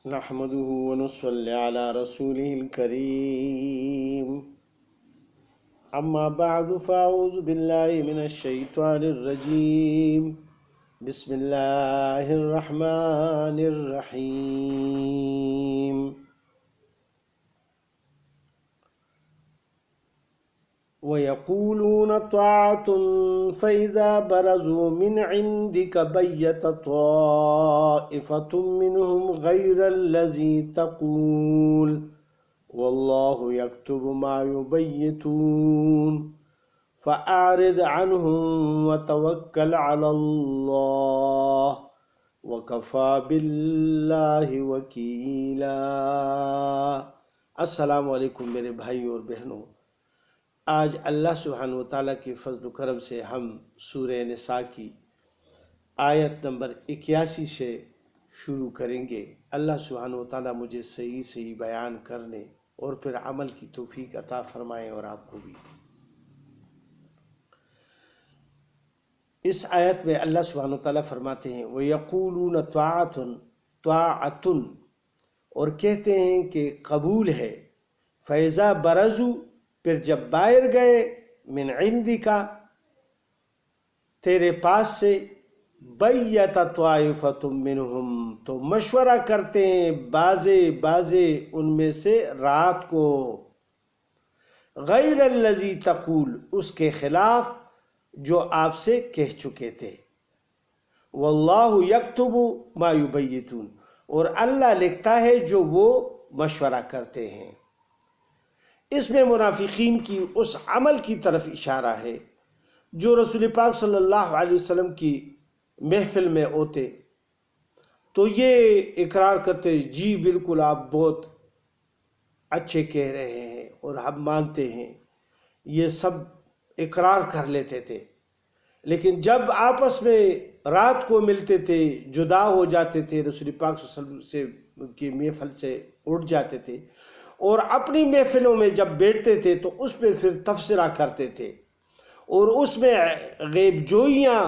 نحمده ونصلي على رسوله الكريم أما بعد فأعوذ بالله من الشيطان الرجيم بسم الله الرحمن الرحيم ويقولون طاعة فإذا برزوا من عندك بيت طائفة منهم غير الذي تقول والله يكتب ما يبيتون فأعرض عنهم وتوكل على الله وكفى بالله وكيلا۔ السلام علیکم میرے بھائیوں اور بہنوں، آج اللہ سبحانہ و تعالیٰ کے فضل و کرم سے ہم سورہ نساء کی آیت نمبر 81 سے شروع کریں گے۔ اللہ سبحانہ و تعالیٰ مجھے صحیح بیان کرنے اور پھر عمل کی توفیق عطا فرمائیں اور آپ کو بھی۔ اس آیت میں اللہ سبحانہ و تعالیٰ فرماتے ہیں وَيَقُولُونَ طَاعَةٌ، اور کہتے ہیں کہ قبول ہے، فَإِذَا بَرَزُوا، پھر جب باہر گئے، من عندک، تیرے پاس سے، بیت طائفۃ منہم، تو مشورہ کرتے ہیں بازے ان میں سے رات کو، غیر الذی تقول، اس کے خلاف جو آپ سے کہہ چکے تھے، واللہ یکتب ما یبیتون، اور اللہ لکھتا ہے جو وہ مشورہ کرتے ہیں۔ اس میں منافقین کی اس عمل کی طرف اشارہ ہے جو رسول پاک صلی اللہ علیہ وسلم کی محفل میں ہوتے تو یہ اقرار کرتے، جی بالکل آپ بہت اچھے کہہ رہے ہیں اور ہم مانتے ہیں، یہ سب اقرار کر لیتے تھے، لیکن جب آپس میں رات کو ملتے تھے، جدا ہو جاتے تھے، رسول پاک صلی اللہ علیہ وسلم کی محفل سے اٹھ جاتے تھے اور اپنی محفلوں میں جب بیٹھتے تھے تو اس میں پھر تبصرہ کرتے تھے اور اس میں غیب جوئیاں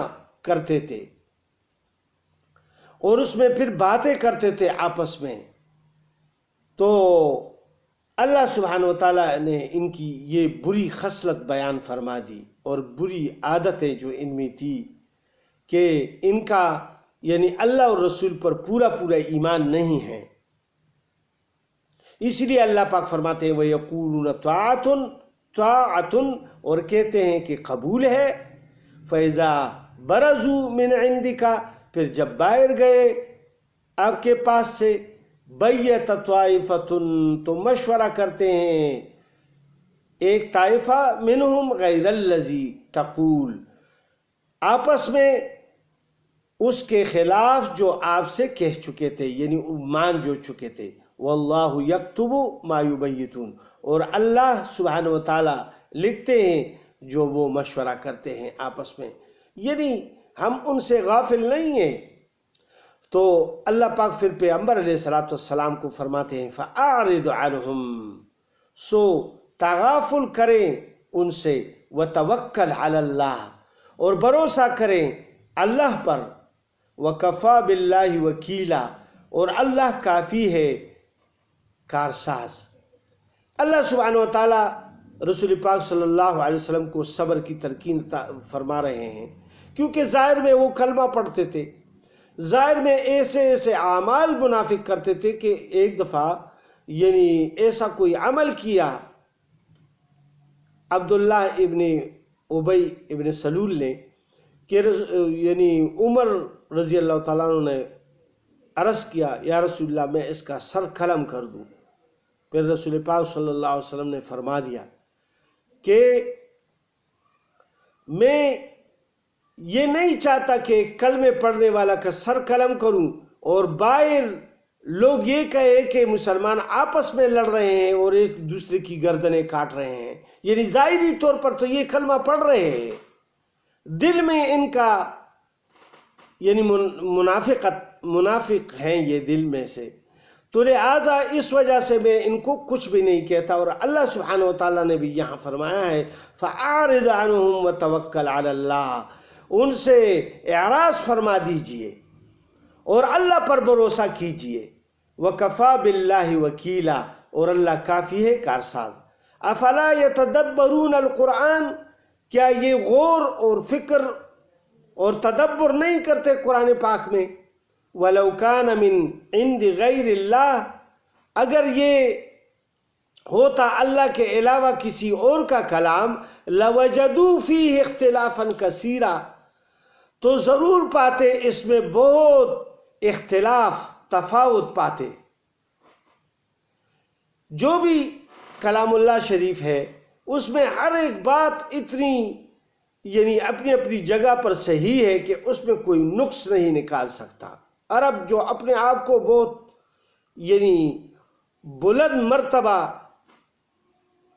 کرتے تھے اور اس میں پھر باتیں کرتے تھے آپس میں۔ تو اللہ سبحانہ و تعالیٰ نے ان کی یہ بری خصلت بیان فرما دی اور بری عادتیں جو ان میں تھی کہ ان کا یعنی اللہ اور رسول پر پورا ایمان نہیں ہے۔ اس لیے اللہ پاک فرماتے ہیں وَيَقُولُونَ طَاعَةٌ، اور کہتے ہیں کہ قبول ہے، فَإِذَا بَرَزُوا مِنْ عِنْدِكَ، پھر جب باہر گئے آپ کے پاس سے، بَيَّتَ طَائِفَةٌ، تو مشورہ کرتے ہیں ایک طائفہ، منہم غیر الذی تقول، آپس میں اس کے خلاف جو آپ سے کہہ چکے تھے، یعنی مان جو چکے تھے، واللہ یکتب ما یبیتون، اور اللہ سبحانہ و تعالیٰ لکھتے ہیں جو وہ مشورہ کرتے ہیں آپس میں، یعنی ہم ان سے غافل نہیں ہیں۔ تو اللہ پاک پھر پیغمبر علیہ السلام کو فرماتے ہیں فَأَعْرِضْ عَنْهُمْ، سو تغافل کریں ان سے، وَتَوَكَّلْ عَلَى اللَّهِ، اور بھروسہ کریں اللہ پر، وَكَفَى بِاللَّهِ وَكِيلًا، اور اللہ کافی ہے کارساز۔ اللہ سبحانہ و تعالیٰ رسول پاک صلی اللہ علیہ وسلم کو صبر کی تلقین فرما رہے ہیں، کیونکہ ظاہر میں وہ کلمہ پڑھتے تھے، ظاہر میں ایسے اعمال منافق کرتے تھے کہ ایک دفعہ یعنی ایسا کوئی عمل کیا عبداللہ ابن ابی ابن سلول نے کہ یعنی عمر رضی اللہ تعالیٰ عنہ نے عرض کیا یا رسول اللہ میں اس کا سر قلم کر دوں، پھر رسول پاک صلی اللہ علیہ وسلم نے فرما دیا کہ میں یہ نہیں چاہتا کہ کلمے پڑھنے والا کا سر قلم کروں اور باہر لوگ یہ کہے کہ مسلمان آپس میں لڑ رہے ہیں اور ایک دوسرے کی گردنیں کاٹ رہے ہیں، یعنی ظاہری طور پر تو یہ کلمہ پڑھ رہے ہیں، دل میں ان کا یعنی منافق ہیں یہ دل میں سے، تو لہٰذا اس وجہ سے میں ان کو کچھ بھی نہیں کہتا۔ اور اللہ سبحانہ و تعالیٰ نے بھی یہاں فرمایا ہے فَأَعْرِضْ عَنْهُمْ وَتَوَكَّلْ عَلَى اللَّهِ، ان سے اعراض فرما دیجئے اور اللہ پر بھروسہ کیجئے، وَكَفَى بِاللَّهِ وَكِيلًا، اور اللہ کافی ہے کارساز۔ افلا یتدبرون القرآن، کیا یہ غور اور فکر اور تدبر نہیں کرتے قرآن پاک میں؟ وَلَوْ كَانَ مِنْ عِنْدِ غَيْرِ اللَّهِ، اگر یہ ہوتا اللہ کے علاوہ کسی اور کا کلام، لَوَجَدُوا فِيهِ اخْتِلَافًا كَثِيرًا، تو ضرور پاتے اس میں بہت اختلاف، تفاوت پاتے۔ جو بھی کلام اللہ شریف ہے اس میں ہر ایک بات اتنی یعنی اپنی اپنی جگہ پر صحیح ہے کہ اس میں کوئی نقص نہیں نکال سکتا۔ عرب جو اپنے آپ کو بہت یعنی بلند مرتبہ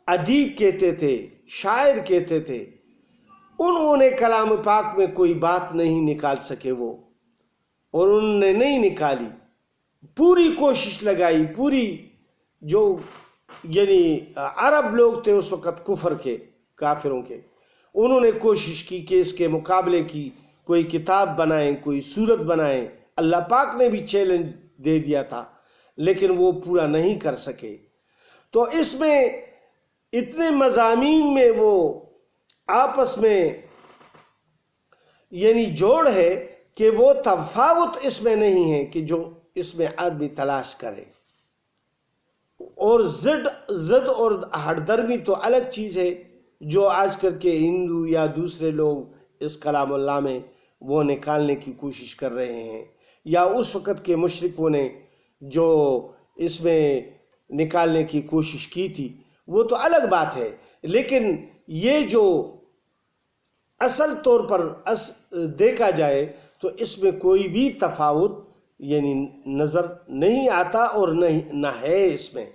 ادیب کہتے تھے، شاعر کہتے تھے، انہوں نے کلام پاک میں کوئی بات نہیں نکال سکے وہ، اور انہوں نے نہیں نکالی، پوری کوشش لگائی، پوری جو یعنی عرب لوگ تھے اس وقت کفر کے، کافروں کے، انہوں نے کوشش کی کہ اس کے مقابلے کی کوئی کتاب بنائیں، کوئی صورت بنائیں۔ اللہ پاک نے بھی چیلنج دے دیا تھا لیکن وہ پورا نہیں کر سکے۔ تو اس میں اتنے مضامین میں وہ آپس میں یعنی جوڑ ہے کہ وہ تفاوت اس میں نہیں ہے کہ جو اس میں آدمی تلاش کرے۔ اور ضد اور ہٹ درمی تو الگ چیز ہے جو آج کل کے ہندو یا دوسرے لوگ اس کلام اللہ میں وہ نکالنے کی کوشش کر رہے ہیں، یا اس وقت کے مشرکوں نے جو اس میں نکالنے کی کوشش کی تھی، وہ تو الگ بات ہے۔ لیکن یہ جو اصل طور پر دیکھا جائے تو اس میں کوئی بھی تفاوت یعنی نظر نہیں آتا اور نہ ہے اس میں۔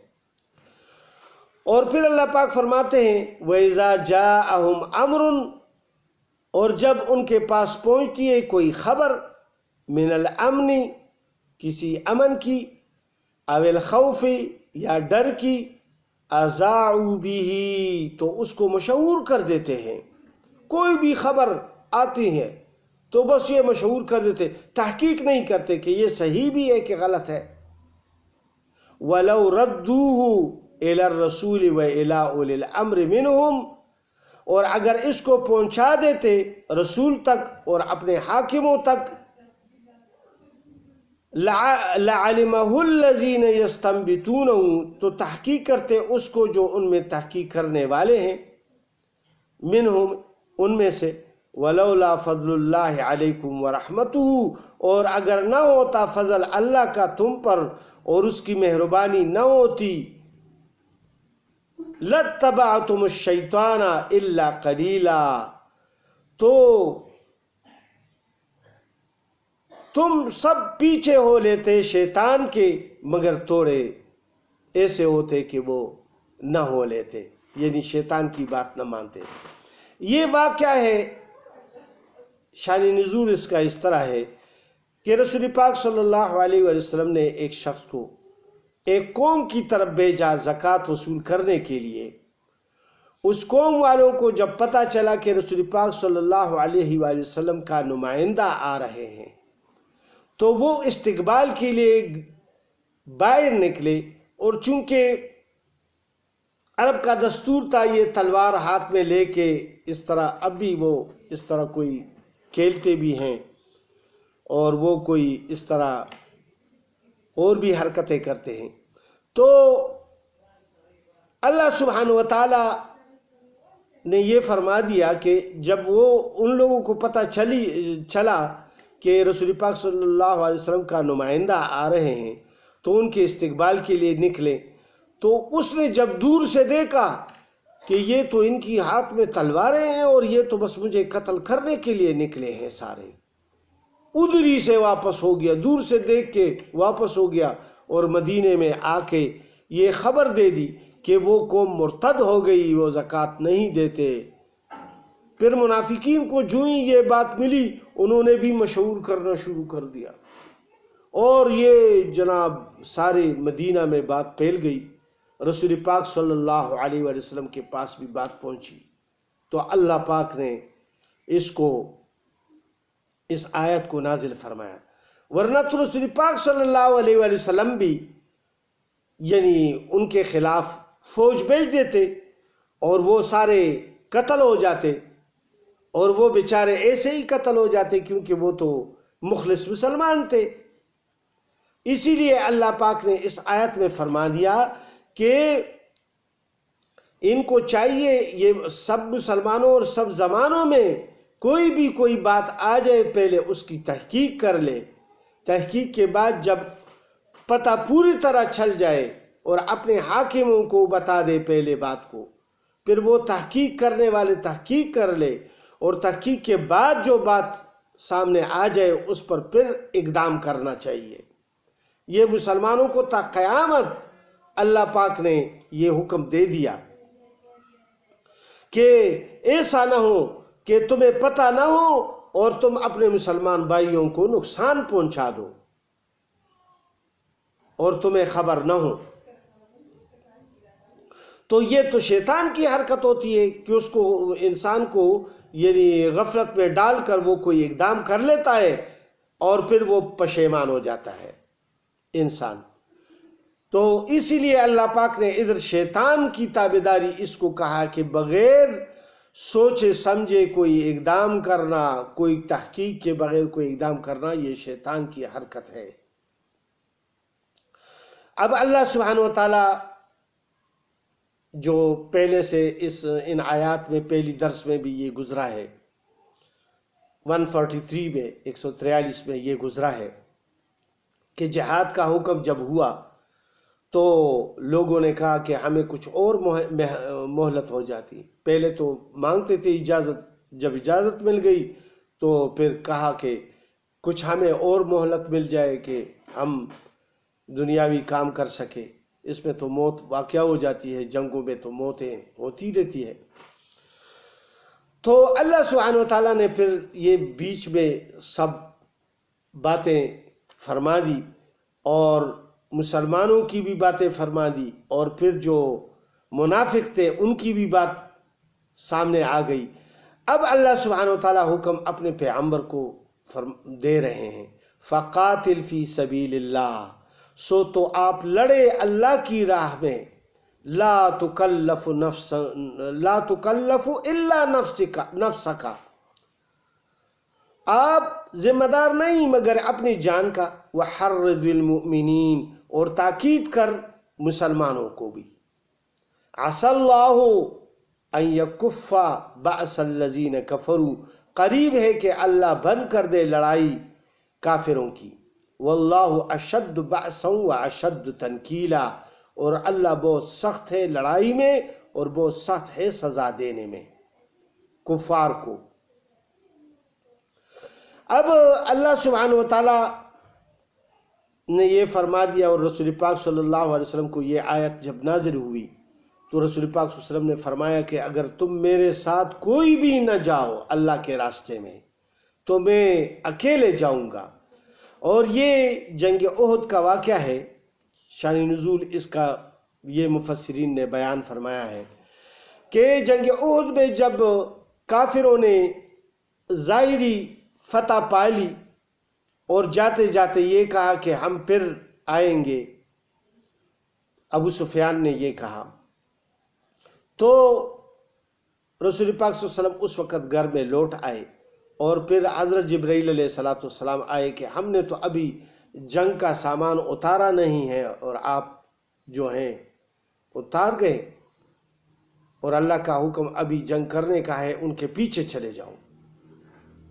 اور پھر اللہ پاک فرماتے ہیں وَإِذَا جَاءَهُمْ أَمْرٌ، اور جب ان کے پاس پہنچتی ہے کوئی خبر، من الامن، کسی امن کی، او الخوف، یا ڈر کی، اذاعوا به، تو اس کو مشہور کر دیتے ہیں۔ کوئی بھی خبر آتی ہے تو بس یہ مشہور کر دیتے، تحقیق نہیں کرتے کہ یہ صحیح بھی ہے کہ غلط ہے۔ وَلَوْ رَدُّوهُ إِلَى الرَّسُولِ وَإِلَىٰ أُولِي الْأَمْرِ مِنْهُمْ، اور اگر اس کو پہنچا دیتے رسول تک اور اپنے حاکموں تک، لَعَلِمَهُ الَّذِينَ يَسْتَنبِطُونَهُ، تو تحقیق کرتے اس کو جو ان میں تحقیق کرنے والے ہیں، منہم، ان میں سے، وَلَوْلَا فَضْلُ اللَّهِ عَلَيْكُمْ وَرَحْمَتُهُ، اور اگر نہ ہوتا فضل اللہ کا تم پر اور اس کی مہربانی نہ ہوتی، لَاتَّبَعْتُمُ الشَّيْطَانَ إِلَّا قَلِيلًا، تو تم سب پیچھے ہو لیتے شیطان کے مگر تھوڑے ایسے ہوتے کہ وہ نہ ہو لیتے، یعنی شیطان کی بات نہ مانتے۔ یہ واقعہ ہے، شان نزول اس کا اس طرح ہے کہ رسول پاک صلی اللہ علیہ وسلم نے ایک شخص کو ایک قوم کی طرف بھیجا زکوٰۃ وصول کرنے کے لیے۔ اس قوم والوں کو جب پتہ چلا کہ رسول پاک صلی اللہ علیہ وآلہ وسلم کا نمائندہ آ رہے ہیں تو وہ استقبال کے لیے باہر نکلے، اور چونکہ عرب کا دستور تھا یہ تلوار ہاتھ میں لے کے اس طرح، اب بھی وہ اس طرح کوئی کھیلتے بھی ہیں اور وہ کوئی اس طرح اور بھی حرکتیں کرتے ہیں، تو اللہ سبحانہ وتعالی نے یہ فرما دیا کہ جب وہ ان لوگوں کو پتہ چلا کہ رسول پاک صلی اللہ علیہ وسلم کا نمائندہ آ رہے ہیں تو ان کے استقبال کے لیے نکلے، تو اس نے جب دور سے دیکھا کہ یہ تو ان کی ہاتھ میں تلواریں ہیں اور یہ تو بس مجھے قتل کرنے کے لیے نکلے ہیں سارے، ادھر ہی سے واپس ہو گیا، دور سے دیکھ کے واپس ہو گیا، اور مدینے میں آ کے یہ خبر دے دی کہ وہ قوم مرتد ہو گئی، وہ زکوٰۃ نہیں دیتے۔ پھر منافقین کو جو ہی یہ بات ملی انہوں نے بھی مشہور کرنا شروع کر دیا، اور یہ جناب سارے مدینہ میں بات پھیل گئی، رسول پاک صلی اللہ علیہ وآلہ وسلم کے پاس بھی بات پہنچی، تو اللہ پاک نے اس آیت کو نازل فرمایا۔ ورنہ تو رسول پاک صلی اللہ علیہ وآلہ وسلم بھی یعنی ان کے خلاف فوج بھیج دیتے اور وہ سارے قتل ہو جاتے، اور وہ بیچارے ایسے ہی قتل ہو جاتے کیونکہ وہ تو مخلص مسلمان تھے۔ اسی لیے اللہ پاک نے اس آیت میں فرما دیا کہ ان کو چاہیے، یہ سب مسلمانوں اور سب زمانوں میں کوئی بھی کوئی بات آ جائے پہلے اس کی تحقیق کر لے، تحقیق کے بعد جب پتہ پوری طرح چل جائے اور اپنے حاکموں کو بتا دے پہلے بات کو، پھر وہ تحقیق کرنے والے تحقیق کر لے، اور تحقیق کے بعد جو بات سامنے آ جائے اس پر پھر اقدام کرنا چاہیے۔ یہ مسلمانوں کو تا قیامت اللہ پاک نے یہ حکم دے دیا کہ ایسا نہ ہو کہ تمہیں پتہ نہ ہو اور تم اپنے مسلمان بھائیوں کو نقصان پہنچا دو اور تمہیں خبر نہ ہو۔ تو یہ تو شیطان کی حرکت ہوتی ہے کہ اس کو انسان کو یعنی غفلت میں ڈال کر وہ کوئی اقدام کر لیتا ہے اور پھر وہ پشیمان ہو جاتا ہے انسان۔ تو اسی لیے اللہ پاک نے ادھر شیطان کی تابعداری اس کو کہا کہ بغیر سوچے سمجھے کوئی اقدام کرنا، کوئی تحقیق کے بغیر کوئی اقدام کرنا، یہ شیطان کی حرکت ہے۔ اب اللہ سبحانہ و تعالی جو پہلے سے ان آیات میں پہلی درس میں بھی یہ گزرا ہے، 143 میں 143 میں یہ گزرا ہے کہ جہاد کا حکم جب ہوا تو لوگوں نے کہا کہ ہمیں کچھ اور مہلت ہو جاتی۔ پہلے تو مانگتے تھے اجازت، جب اجازت مل گئی تو پھر کہا کہ کچھ ہمیں اور مہلت مل جائے کہ ہم دنیاوی کام کر سکے۔ اس میں تو موت واقع ہو جاتی ہے، جنگوں میں تو موتیں ہوتی رہتی ہے۔ تو اللہ سبحانہ و تعالیٰ نے پھر یہ بیچ میں سب باتیں فرما دی اور مسلمانوں کی بھی باتیں فرما دی، اور پھر جو منافق تھے ان کی بھی بات سامنے آ گئی۔ اب اللہ سبحانہ و تعالیٰ حکم اپنے پیغمبر کو دے رہے ہیں، فقاتل فی سبیل اللہ، سو تو آپ لڑے اللہ کی راہ میں، لا تکلف الا نفسک، آپ ذمہ دار نہیں مگر اپنی جان کا، وحرض المؤمنین، اور تاکید کر مسلمانوں کو بھی، عسى اللہ ان یکف بأس الذین کفروا، قریب ہے کہ اللہ بند کر دے لڑائی کافروں کی، واللہ اشد بأسا واشد تنکیلا، اور اللہ بہت سخت ہے لڑائی میں اور بہت سخت ہے سزا دینے میں کفار کو۔ اب اللہ سبحانہ و تعالی نے یہ فرما دیا، اور رسول پاک صلی اللہ علیہ وسلم کو یہ آیت جب نازل ہوئی تو رسول پاک صلی اللہ علیہ وسلم نے فرمایا کہ اگر تم میرے ساتھ کوئی بھی نہ جاؤ اللہ کے راستے میں تو میں اکیلے جاؤں گا۔ اور یہ جنگ احد کا واقعہ ہے، شان نزول اس کا یہ مفسرین نے بیان فرمایا ہے کہ جنگ احد میں جب کافروں نے ظاہری فتح پا لی اور جاتے جاتے یہ کہا کہ ہم پھر آئیں گے، ابو سفیان نے یہ کہا، تو رسول پاک صلی اللہ علیہ وسلم اس وقت گھر میں لوٹ آئے، اور پھر حضرت جبرائیل علیہ السلام آئے کہ ہم نے تو ابھی جنگ کا سامان اتارا نہیں ہے اور آپ جو ہیں اتار گئے، اور اللہ کا حکم ابھی جنگ کرنے کا ہے، ان کے پیچھے چلے جاؤ۔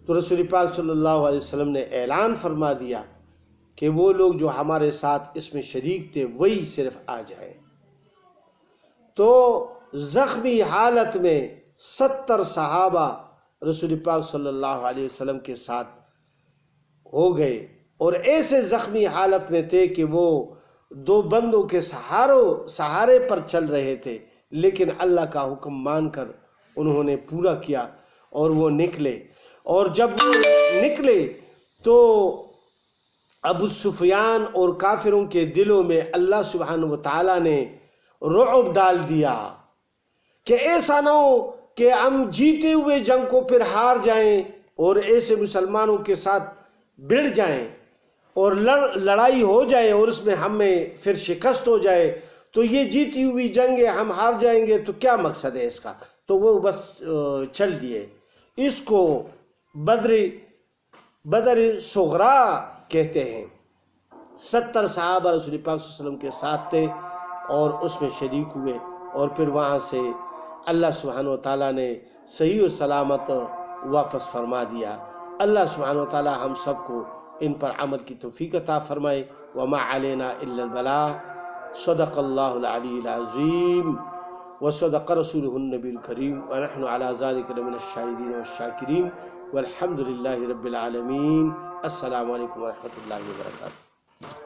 تو رسول پاک صلی اللہ علیہ وسلم نے اعلان فرما دیا کہ وہ لوگ جو ہمارے ساتھ اس میں شریک تھے وہی صرف آ جائیں۔ تو زخمی حالت میں 70 صحابہ رسول پاک صلی اللہ علیہ وسلم کے ساتھ ہو گئے، اور ایسے زخمی حالت میں تھے کہ وہ 2 بندوں کے سہارے پر چل رہے تھے، لیکن اللہ کا حکم مان کر انہوں نے پورا کیا اور وہ نکلے۔ اور جب وہ نکلے تو ابو سفیان اور کافروں کے دلوں میں اللہ سبحانہ و تعالیٰ نے رعب ڈال دیا کہ ایسا نہ ہو کہ ہم جیتے ہوئے جنگ کو پھر ہار جائیں اور ایسے مسلمانوں کے ساتھ بڑھ جائیں، اور لڑائی ہو جائے اور اس میں ہمیں پھر شکست ہو جائے تو یہ جیتی ہوئی جنگ ہے، ہم ہار جائیں گے تو کیا مقصد ہے اس کا؟ تو وہ بس چل دیے۔ اس کو بدر صغرا کہتے ہیں۔ 70 صحابہ رسول پاک صلی اللہ علیہ وسلم کے ساتھ تھے اور اس میں شریک ہوئے، اور پھر وہاں سے اللہ سبحانہ و تعالیٰ نے صحیح و سلامت واپس فرما دیا۔ اللہ سبحانہ و تعالیٰ ہم سب کو ان پر عمل کی توفیق عطا فرمائے۔ وما علینا الا البلاغ۔ صدق اللہ العلی العظیم وصدق رسولہ النبی الکریم ونحن علی ذلک لمن الشاہدین والشاکرین والحمد للہ رب العالمین۔ السلام علیکم ورحمۃ اللہ وبرکاتہ۔